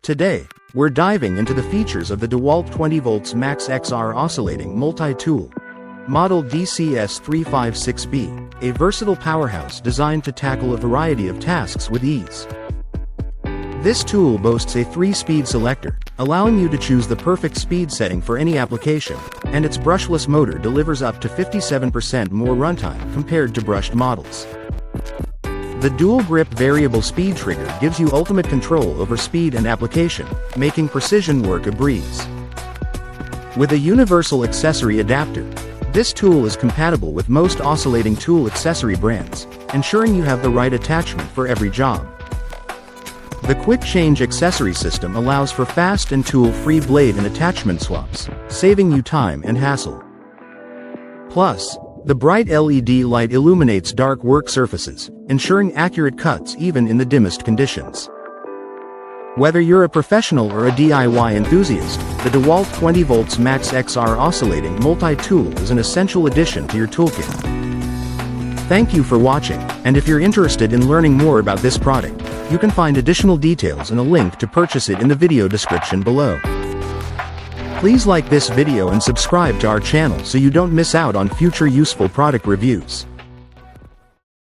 Today, we're diving into the features of the DEWALT 20V Max XR Oscillating Multi-Tool. Model DCS356B, a versatile powerhouse designed to tackle a variety of tasks with ease. This tool boasts a 3-speed selector, allowing you to choose the perfect speed setting for any application, and its brushless motor delivers up to 57% more runtime compared to brushed models. The dual-grip variable speed trigger gives you ultimate control over speed and application, making precision work a breeze. With a universal accessory adapter, this tool is compatible with most oscillating tool accessory brands, ensuring you have the right attachment for every job. The quick change accessory system allows for fast and tool-free blade and attachment swaps, saving you time and hassle. Plus, the bright LED light illuminates dark work surfaces, ensuring accurate cuts even in the dimmest conditions. Whether you're a professional or a DIY enthusiast, the DEWALT 20V Max XR Oscillating Multi-Tool is an essential addition to your toolkit. Thank you for watching, and if you're interested in learning more about this product, you can find additional details and a link to purchase it in the video description below. Please like this video and subscribe to our channel so you don't miss out on future useful product reviews.